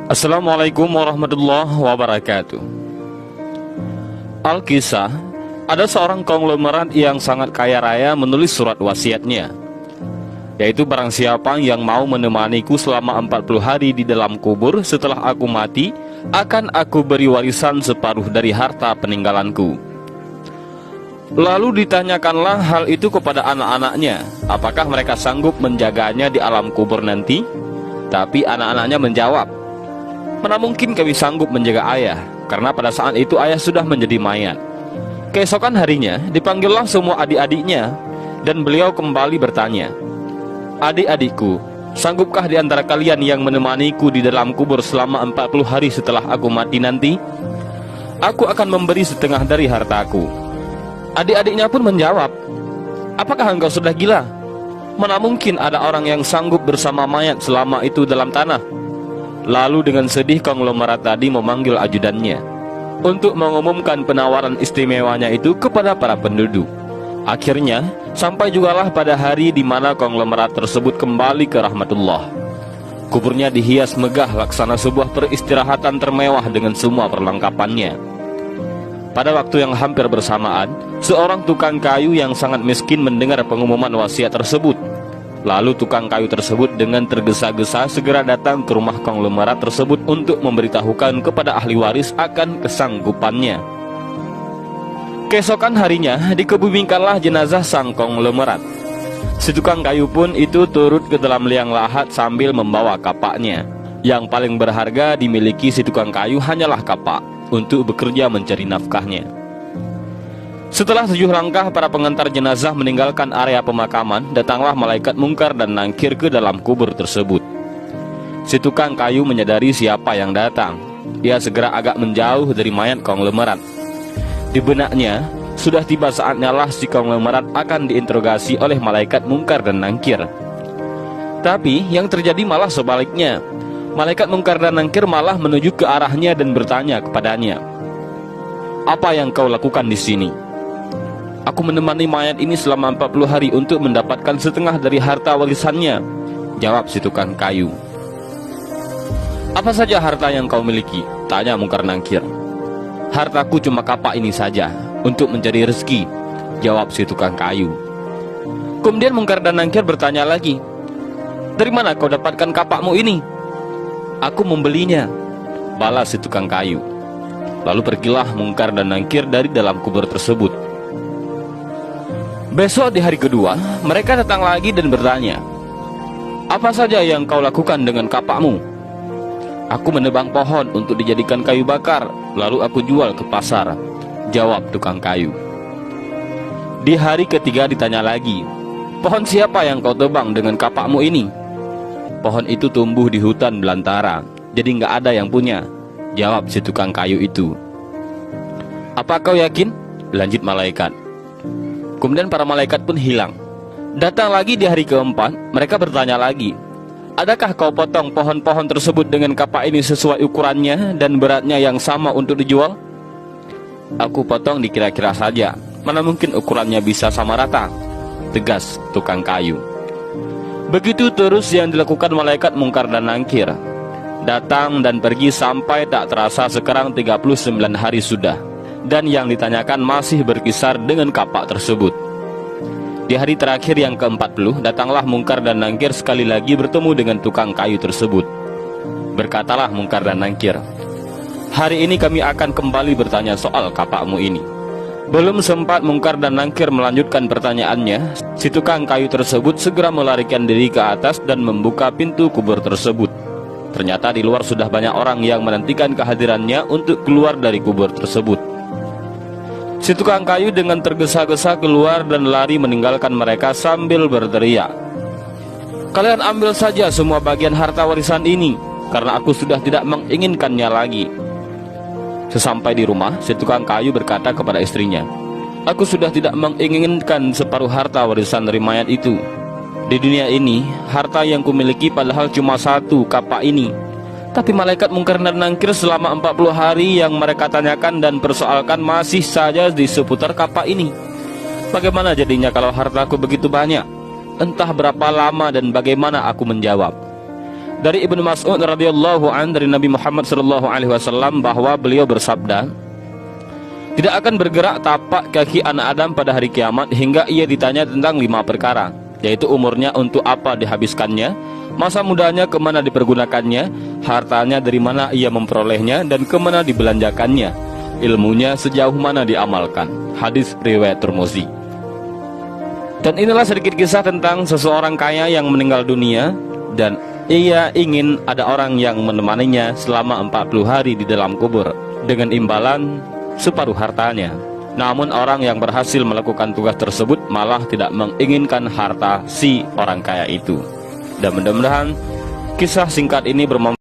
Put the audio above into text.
Assalamualaikum warahmatullahi wabarakatuh. Alkisah, ada seorang konglomerat yang sangat kaya raya menulis surat wasiatnya, yaitu barang siapa yang mau menemaniku selama 40 hari di dalam kubur setelah aku mati, akan aku beri warisan separuh dari harta peninggalanku. Lalu ditanyakanlah hal itu kepada anak-anaknya, apakah mereka sanggup menjaganya di alam kubur nanti? Tapi anak-anaknya menjawab, mana mungkin kami sanggup menjaga ayah, karena pada saat itu ayah sudah menjadi mayat. Keesokan harinya dipanggillah semua adik-adiknya, dan beliau kembali bertanya, adik-adikku, sanggupkah di antara kalian yang menemaniku di dalam kubur selama 40 hari setelah aku mati nanti? Aku akan memberi setengah dari hartaku. Adik-adiknya pun menjawab, apakah engkau sudah gila? Mana mungkin ada orang yang sanggup bersama mayat selama itu dalam tanah? Lalu dengan sedih konglomerat tadi memanggil ajudannya untuk mengumumkan penawaran istimewanya itu kepada para penduduk. Akhirnya sampai jugalah pada hari di mana konglomerat tersebut kembali ke rahmatullah. Kuburnya dihias megah laksana sebuah peristirahatan termewah dengan semua perlengkapannya. Pada waktu yang hampir bersamaan, seorang tukang kayu yang sangat miskin mendengar pengumuman wasiat tersebut. Lalu tukang kayu tersebut dengan tergesa-gesa segera datang ke rumah konglomerat tersebut untuk memberitahukan kepada ahli waris akan kesanggupannya. Keesokan harinya dikebumikanlah jenazah sang konglomerat. Si tukang kayu pun itu turut ke dalam liang lahat sambil membawa kapaknya. Yang paling berharga dimiliki si tukang kayu hanyalah kapak untuk bekerja mencari nafkahnya. Setelah 7 langkah para pengantar jenazah meninggalkan area pemakaman, datanglah malaikat mungkar dan nangkir ke dalam kubur tersebut. Si tukang kayu menyadari siapa yang datang. Ia segera agak menjauh dari mayat konglomerat. Di benaknya, sudah tiba saatnya lah si konglomerat akan diinterogasi oleh malaikat mungkar dan nangkir. Tapi yang terjadi malah sebaliknya. Malaikat mungkar dan nangkir malah menuju ke arahnya dan bertanya kepadanya, apa yang kau lakukan di sini? Aku menemani mayat ini selama 40 hari untuk mendapatkan setengah dari harta warisannya, jawab si tukang kayu. Apa saja harta yang kau miliki? Tanya mungkar nangkir. Hartaku cuma kapak ini saja, untuk mencari rezeki, jawab si tukang kayu. Kemudian mungkar dan nangkir bertanya lagi, dari mana kau dapatkan kapakmu ini? Aku membelinya, balas si tukang kayu. Lalu pergilah mungkar dan nangkir dari dalam kubur tersebut. Besok di hari kedua, mereka datang lagi dan bertanya, apa saja yang kau lakukan dengan kapakmu? Aku menebang pohon untuk dijadikan kayu bakar, lalu aku jual ke pasar, jawab tukang kayu. Di hari ketiga ditanya lagi, pohon siapa yang kau tebang dengan kapakmu ini? Pohon itu tumbuh di hutan belantara, jadi nggak ada yang punya, jawab si tukang kayu itu. Apa kau yakin? Lanjut malaikat. Kemudian para malaikat pun hilang. Datang lagi di hari keempat, mereka bertanya lagi, adakah kau potong pohon-pohon tersebut dengan kapak ini sesuai ukurannya dan beratnya yang sama untuk dijual? Aku potong dikira-kira saja, mana mungkin ukurannya bisa sama rata, tegas tukang kayu. Begitu terus yang dilakukan malaikat mungkar dan nangkir. Datang dan pergi sampai tak terasa sekarang 39 hari sudah. Dan yang ditanyakan masih berkisar dengan kapak tersebut. Di hari terakhir yang ke-40, datanglah mungkar dan nangkir sekali lagi bertemu dengan tukang kayu tersebut. Berkatalah mungkar dan nangkir, hari ini kami akan kembali bertanya soal kapakmu ini. Belum sempat mungkar dan nangkir melanjutkan pertanyaannya, si tukang kayu tersebut segera melarikan diri ke atas dan membuka pintu kubur tersebut. Ternyata di luar sudah banyak orang yang menantikan kehadirannya untuk keluar dari kubur tersebut. Si tukang kayu dengan tergesa-gesa keluar dan lari meninggalkan mereka sambil berteriak, kalian ambil saja semua bagian harta warisan ini, karena aku sudah tidak menginginkannya lagi. Sesampai di rumah, si tukang kayu berkata kepada istrinya, aku sudah tidak menginginkan separuh harta warisan dari mayat itu. Di dunia ini, harta yang kumiliki padahal cuma satu, kapak ini. Tapi malaikat mungkar dan nangkir selama 40 hari yang mereka tanyakan dan persoalkan masih saja di seputar kapak ini. Bagaimana jadinya kalau hartaku begitu banyak? Entah berapa lama dan bagaimana aku menjawab. Dari Ibnu Mas'ud radhiyallahu an dari Nabi Muhammad sallallahu alaihi wasallam bahwa beliau bersabda, tidak akan bergerak tapak kaki anak Adam pada hari kiamat hingga ia ditanya tentang 5 perkara, yaitu umurnya untuk apa dihabiskannya, masa mudanya kemana dipergunakannya, hartanya dari mana ia memperolehnya dan kemana dibelanjakannya, ilmunya sejauh mana diamalkan. Hadis riwayat Tirmizi. Dan inilah sedikit kisah tentang seseorang kaya yang meninggal dunia dan ia ingin ada orang yang menemaninya selama 40 hari di dalam kubur dengan imbalan separuh hartanya. Namun orang yang berhasil melakukan tugas tersebut malah tidak menginginkan harta si orang kaya itu. Dan mudah-mudahan kisah singkat ini bermanfaat